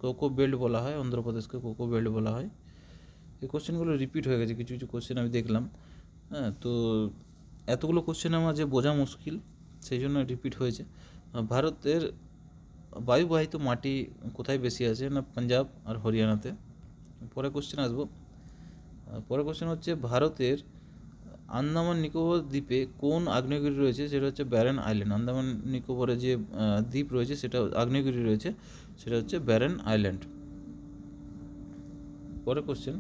কোকো বেল্ট বলা হয়? অন্ধ্রপ্রদেশকে কোকো বেল্ট বলা হয়। এই কোশ্চেনগুলো রিপিট হয়ে গেছে, কিছু কিছু কোশ্চেন আমি দেখলাম। হ্যাঁ, তো এতগুলো কোশ্চেনের মাঝে বোঝা মুশকিল, সেই জন্য রিপিট হয়েছে। ভারতের বায়ুবাহিত মাটি কোথায় বেশি আছে? না পাঞ্জাব আর হরিয়ানাতে। পরে কোশ্চেন আসবো, পরে কোশ্চেন হচ্ছে ভারতের আন্দামান নিকোবর দ্বীপে কোন আগ্নেয়গিরি রয়েছে? সেটা হচ্ছে ব্যারেন আইল্যান্ড। আন্দামান নিকোবরে যে দ্বীপ রয়েছে, সেটা আগ্নেয়গিরি রয়েছে, সেটা হচ্ছে ব্যারেন আইল্যান্ড। পরে কোশ্চেন,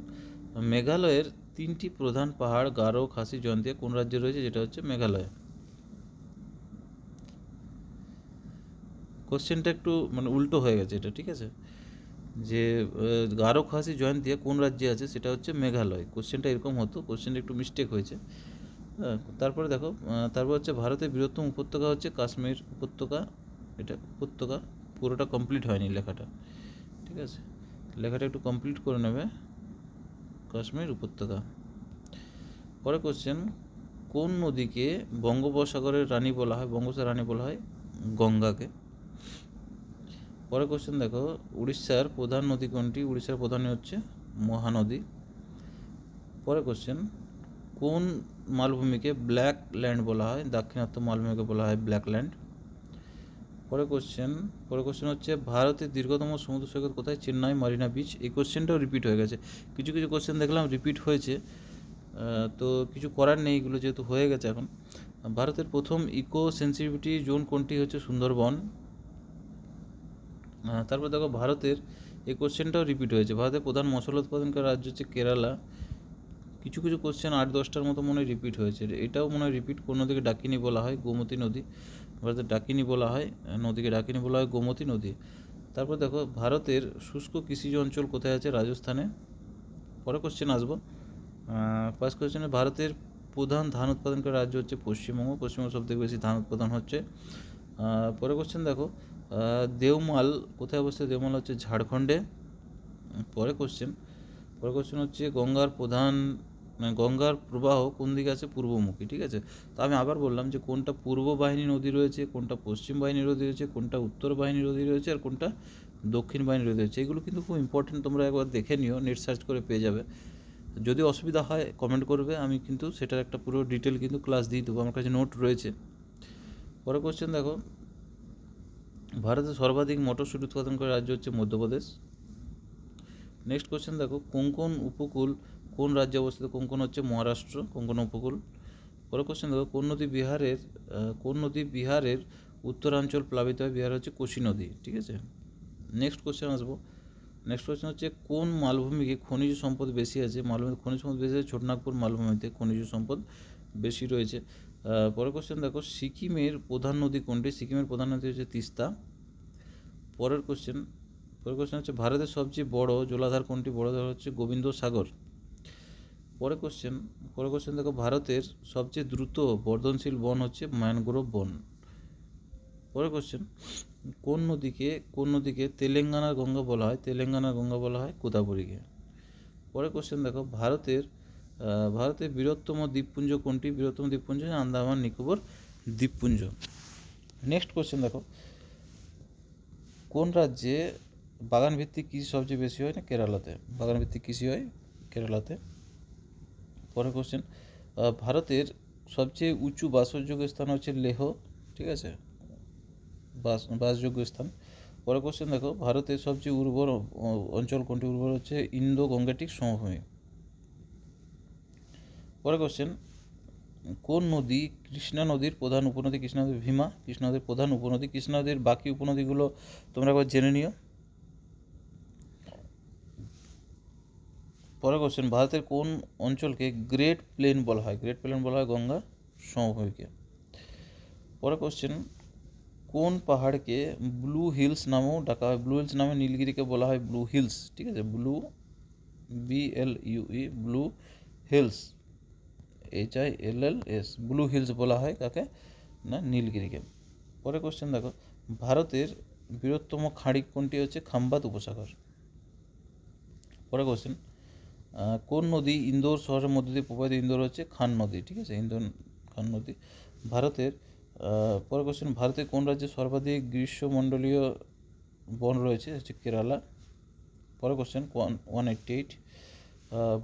মেঘালয়ের 3টি প্রধান পাহাড় গারো, খাসি, জয়ন্তিয়া কোন রাজ্যে রয়েছে? যেটা হচ্ছে মেঘালয়। কোশ্চেনটা একটু মানে উল্টো হয়ে গেছে এটা, ঠিক আছে, যে গারো, খাসি, জয়ন্তিয়া কোন রাজ্যে আছে? সেটা হচ্ছে মেঘালয়। কোশ্চেনটা এরকম হতো, কোশ্চেনটা একটু মিস্টেক হয়েছে। হ্যাঁ, তারপরে দেখো, তারপর হচ্ছে ভারতের বৃহত্তম উপত্যকা হচ্ছে কাশ্মীর উপত্যকা। এটা উপত্যকা পুরোটা কমপ্লিট হয়নি লেখাটা, ঠিক আছে, লেখাটা একটু কমপ্লিট করে নেবে। কাশ্মীর উপত্যকা। পরে কোশ্চেন, কোন নদীকে বঙ্গোপসাগরের রানী বলা হয়? বঙ্গোপসাগরের রানী বলা হয় গঙ্গাকে। পরে কোশ্চেন দেখো, উড়িষ্যার প্রধান নদী কোনটি? উড়িষ্যার প্রধান হচ্ছে মহানদী। পরে কোশ্চেন, কোন মালভূমিকে ব্ল্যাক ল্যান্ড বলা হয়? দাক্ষিণাত্য মালভূমিকে বলা হয় ব্ল্যাক ল্যান্ড। পরে কোশ্চেন হচ্ছে ভারতের দীর্ঘতম সমুদ্র সৈকত কোথায়? Chennai Marina beach. এই কোশ্চেনটাও রিপিট হয়ে গেছে, কিছু কিছু কোশ্চেন দেখলাম রিপিট হয়েছে, তো কিছু করার নেই, এগুলো যেহেতু হয়ে গেছে এখন। ভারতের প্রথম ইকো সেন্সিটিভিটি জোন কোনটি? হচ্ছে সুন্দরবন। তারপর দেখো, ভারতের এই কোশ্চেনটাও রিপিট হয়েছে, ভারতের প্রধান মশলা উৎপাদনকারী রাজ্য হচ্ছে কেরালা। কিছু কিছু কোশ্চেন 8-10টার মতো মনে হয় রিপিট হয়েছে। এটাও মনে হয় রিপিট। কোন নদীকে ডাকিনী বলা হয়? গোমতী নদী। ভারতের ডাকিনী বলা হয়, নদীকে ডাকিনী বলা হয় গোমতী নদী। তারপর দেখো, ভারতের শুষ্ক কৃষিজ অঞ্চল কোথায় আছে? রাজস্থানে। পরে কোশ্চেন আসবো, ফার্স্ট কোশ্চেনে ভারতের প্রধান ধান উৎপাদনকারী রাজ্য হচ্ছে পশ্চিমবঙ্গ। পশ্চিমবঙ্গ সবথেকে বেশি ধান উৎপাদন হচ্ছে। পরে কোশ্চেন দেখো, দেওমাল কোথায় অবস্থিত? দেওমাল হচ্ছে ঝাড়খণ্ডে। পরে কোশ্চেন হচ্ছে গঙ্গার প্রবাহ কোন দিকে আছে? পূর্বমুখী, ঠিক আছে। তো আমি আবার বললাম যে কোনটা পূর্ব বাহিনী নদী রয়েছে, কোনটা পশ্চিম বাহিনী নদী রয়েছে, কোনটা উত্তর বাহিনী নদী রয়েছে, আর কোনটা দক্ষিণ বাহিনী নদী রয়েছে। এগুলো কিন্তু খুব ইম্পর্টেন্ট, তোমরা একবার দেখে নিও, নেট সার্চ করে পেয়ে যাবে। যদি অসুবিধা হয় কমেন্ট করবে, আমি কিন্তু সেটার একটা পুরো ডিটেল কিন্তু ক্লাস দিয়ে দেবো, আমার কাছে নোট রয়েছে। পরে কোশ্চেন দেখো, ভারতের সর্বাধিক মটরশুঁটি উৎপাদনকারী রাজ্য হচ্ছে মধ্যপ্রদেশ। নেক্সট কোশ্চেন দেখো, কোঙ্কণ উপকূল কোন রাজ্যে অবস্থিত? কোঙ্কণ হচ্ছে মহারাষ্ট্র, কোঙ্কণ উপকূল। পরে কোশ্চেন দেখো, কোন নদী বিহারের উত্তরাঞ্চল প্লাবিত হয়? বিহার হচ্ছে কোশি নদী, ঠিক আছে। নেক্সট কোশ্চেন হচ্ছে কোন মালভূমিকে খনিজ সম্পদ বেশি আছে? মালভূমিতে খনিজ সম্পদ বেশি আছে ছোটনাগপুর মালভূমিতে খনিজ সম্পদ বেশি রয়েছে। পরে কোশ্চেন দেখো, সিকিমের প্রধান নদী কোনটি? সিকিমের প্রধান নদী হচ্ছে তিস্তা। পরের কোশ্চেন হচ্ছে ভারতের সবচেয়ে বড় জলাধার কোনটি? বড় জলাধার হচ্ছে গোবিন্দ সাগর। পরে কোশ্চেন দেখো, ভারতের সবচেয়ে দ্রুত বর্ধনশীল বন হচ্ছে ম্যানগ্রোভ বন। পরে কোশ্চেন, কোন নদীকে তেলেঙ্গানার গঙ্গা বলা হয়? তেলেঙ্গানার গঙ্গা বলা হয় গোদাবরীকে। পরে কোশ্চেন দেখো, ভারতের বৃহত্তম দ্বীপপুঞ্জ কোনটি? বৃহত্তম দ্বীপপুঞ্জ আন্দামান নিকোবর দ্বীপপুঞ্জ। নেক্সট কোশ্চেন দেখো, কোন রাজ্যে বাগান ভিত্তিক কৃষি সবচেয়ে বেশি হয়? না কেরালাতে। বাগান ভিত্তিক কৃষি হয় কেরালাতে। পরে কোশ্চেন, ভারতের সবচেয়ে উঁচু বাসযোগ্য স্থান হচ্ছে লেহ, ঠিক আছে, বাসযোগ্য স্থান। পরে কোশ্চেন দেখো, ভারতের সবচেয়ে উর্বর অঞ্চল কোনটি? উর্বর হচ্ছে ইন্দো গঙ্গেটিক সমভূমি। পরে কোশ্চেন, কোন নদী কৃষ্ণা নদীর প্রধান উপনদী? কৃষ্ণা নদী ভীমা কৃষ্ণা নদীর প্রধান উপনদী। কৃষ্ণা নদীর বাকি উপনদীগুলো তোমরা একবার জেনে নিও। পরে কোশ্চেন, ভারতের কোন অঞ্চলকে গ্রেট প্লেন বলা হয়? গ্রেট প্লেন বলা হয় গঙ্গা সমভূমিকে। পরে কোশ্চেন, কোন পাহাড়কে ব্লু হিলস নামেও ডাকা হয়? ব্লু হিলস নামে নীলগিরিকে বলা হয় ব্লু হিলস, ঠিক আছে, BLUE blue hills, HILLS blue hills বলা হয় কাকে? না নীলগিরিকে। পরে কোশ্চেন দেখো, ভারতের বৃহত্তম খাঁড়ি কোনটি হচ্ছে খাম্বাত উপসাগর। পরে কোশ্চেন, কোন নদী ইন্দোর শহরের মধ্যে দিয়ে প্রবাহিত? ইন্দোর হচ্ছে খান নদী, ঠিক আছে, ইন্দোর খান নদী। ভারতের পরে কোশ্চেন, ভারতের কোন রাজ্যে সর্বাধিক গ্রীষ্মমণ্ডলীয় বন রয়েছে? হচ্ছে কেরালা। পরে কোশ্চেন 188,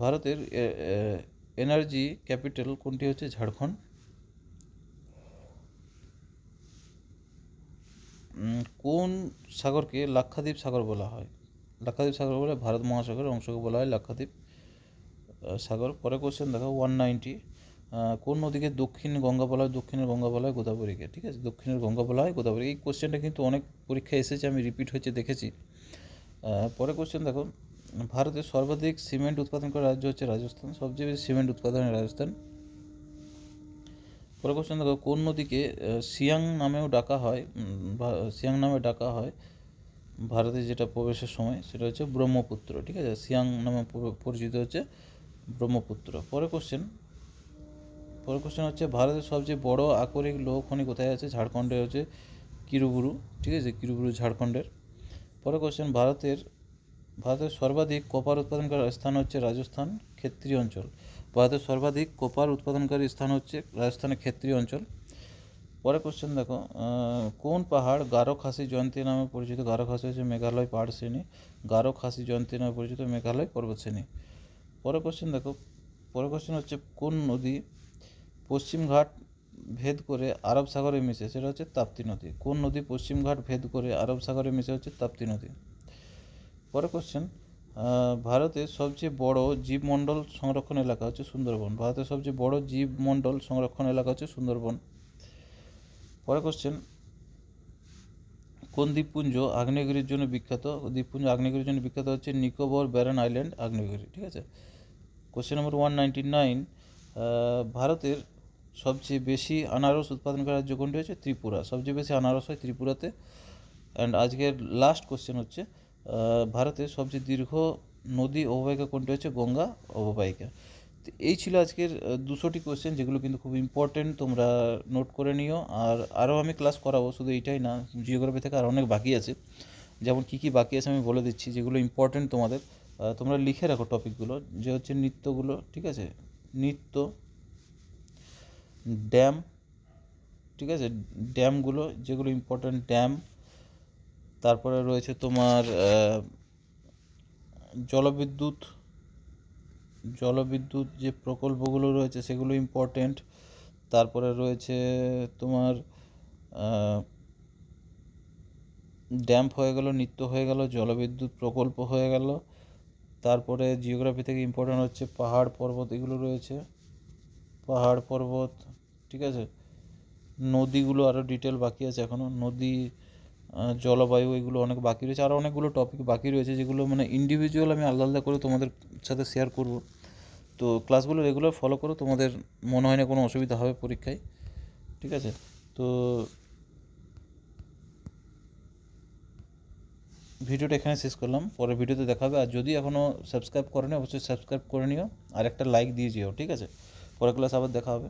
ভারতের এনার্জি ক্যাপিটাল কোনটি হচ্ছে? ঝাড়খণ্ড। কোন সাগরকে লাক্ষাদ্বীপ সাগর বলা হয়? লাক্ষাদ্বীপ সাগর বলে ভারত মহাসাগরের অংশকে বলা হয় লাক্ষাদ্বীপ সাগর। পরে কোশ্চেন দেখো 190, কোন নদীকে দক্ষিণ গঙ্গা বলা হয়? দক্ষিণের গঙ্গা বলা হয় গোদাবরীকে, ঠিক আছে, দক্ষিণের গঙ্গা বলা হয় গোদাবরী। এই কোশ্চেনটা কিন্তু অনেক পরীক্ষায় এসেছে, আমি রিপিট হয়েছে দেখেছি। পরে কোশ্চেন দেখো, ভারতের সর্বাধিক সিমেন্ট উৎপাদন করা রাজ্য হচ্ছে রাজস্থান, সবচেয়ে বেশি সিমেন্ট উৎপাদন রাজস্থান। পরে কোশ্চেন দেখো, কোন নদীকে সিয়াং নামেও ডাকা হয়? সিয়াং নামে ডাকা হয় ভারতে যেটা প্রবেশের সময়, সেটা হচ্ছে ব্রহ্মপুত্র, ঠিক আছে, সিয়াং নামে পরিচিত হচ্ছে ব্রহ্মপুত্র। পরে কোশ্চেন হচ্ছে, ভারতের সবচেয়ে বড় আকরিক লৌহ খনি কোথায় আছে? ঝাড়খণ্ডে হচ্ছে কিরুবুরু, ঠিক আছে, কিরুবুরু ঝাড়খণ্ডের। পরে কোশ্চেন, ভারতের সর্বাধিক কপার উৎপাদনকারী স্থান হচ্ছে রাজস্থান ক্ষেত্রীয় অঞ্চল। ভারতের সর্বাধিক কপার উৎপাদনকারী স্থান হচ্ছে রাজস্থানের ক্ষেত্রীয় অঞ্চল। পরে কোশ্চেন দেখো, কোন পাহাড় গারো খাসি জয়ন্তী নামে পরিচিত? গারো খাসি হচ্ছে মেঘালয় পাহাড় শ্রেণী, গারো খাসি জয়ন্তী নামে পরিচিত মেঘালয় পর্বত শ্রেণী। পরে কোশ্চেন দেখো, হচ্ছে, কোন নদী পশ্চিম ঘাট ভেদ করে আরব সাগরে মিশে? সেটা হচ্ছে তাপ্তি নদী। কোন নদী পশ্চিম ঘাট ভেদ করে আরব সাগরে মিশে? হচ্ছে তাপ্তি নদী। পরে কোশ্চেন, ভারতের সবচেয়ে বড় জীবমণ্ডল সংরক্ষণ এলাকা হচ্ছে সুন্দরবন। ভারতের সবচেয়ে বড় জীবমণ্ডল সংরক্ষণ এলাকা হচ্ছে সুন্দরবন। পরে কোশ্চেন, কোন দ্বীপপুঞ্জ আগ্নেয়গিরির জন্য বিখ্যাত? দ্বীপপুঞ্জ আগ্নেয়গিরির জন্য বিখ্যাত হচ্ছে নিকোবর ব্যারন আইল্যান্ড আগ্নেয়গিরি, ঠিক আছে। কোশ্চেন নম্বর 199, ভারতের সবচেয়ে বেশি আনারস উৎপাদনকারী রাজ্য কোনটি? হচ্ছে ত্রিপুরা, সবচেয়ে বেশি আনারস হয় ত্রিপুরাতে। অ্যান্ড আজকের লাস্ট কোশ্চেন হচ্ছে, ভারতের সবচেয়ে দীর্ঘ নদী অববাহিকা কোনটি? হচ্ছে গঙ্গা অববাহিকা। তো এই ছিল আজকের 200টি কোশ্চেন, যেগুলো কিন্তু খুব ইম্পর্টেন্ট, তোমরা নোট করে নিও। আর আরও আমি ক্লাস করাবো, শুধু এইটাই না, জিওগ্রাফি থেকে আর অনেক বাকি আছে। যেমন কী কী বাকি আছে আমি বলে দিচ্ছি, যেগুলো ইম্পর্টেন্ট তোমাদের, তোমরা লিখে রাখো টপিকগুলো, যে হচ্ছে নৃত্যগুলো, ঠিক আছে, নৃত্য, ড্যাম, ঠিক আছে, ড্যামগুলো যেগুলো ইম্পর্টেন্ট ড্যাম। তারপরে রয়েছে তোমার জলবিদ্যুৎ যে প্রকল্পগুলো রয়েছে সেগুলো ইম্পর্টেন্ট। তারপরে রয়েছে তোমার ড্যাম হয়ে গেল, নৃত্য হয়ে গেল, জলবিদ্যুৎ প্রকল্প হয়ে গেল। তারপরে জিওগ্রাফি থেকে ইম্পর্টেন্ট হচ্ছে পাহাড় পর্বত, এগুলো রয়েছে, পাহাড় পর্বত, ঠিক আছে। নদীগুলো আরও ডিটেল বাকি আছে এখনও, নদী, জলবায়ু, এগুলো অনেক বাকি রয়েছে, আরও অনেকগুলো টপিক বাকি রয়েছে, যেগুলো মানে ইন্ডিভিজুয়াল আমি আলাদা আলাদা করে তোমাদের সাথে শেয়ার করব। তো ক্লাসগুলো রেগুলার ফলো করো, তোমাদের মনে হয় না কোনো অসুবিধা হবে পরীক্ষায়, ঠিক আছে। তো ভিডিওটা এখানে শেষ করলাম, পরের ভিডিওতে দেখা হবে। আর যদি এখনও সাবস্ক্রাইব করো নি, অবশ্যই সাবস্ক্রাইব করে নিও, আর একটা লাইক দিয়ে যেও, ঠিক আছে। পরের ক্লাস আবার দেখা হবে।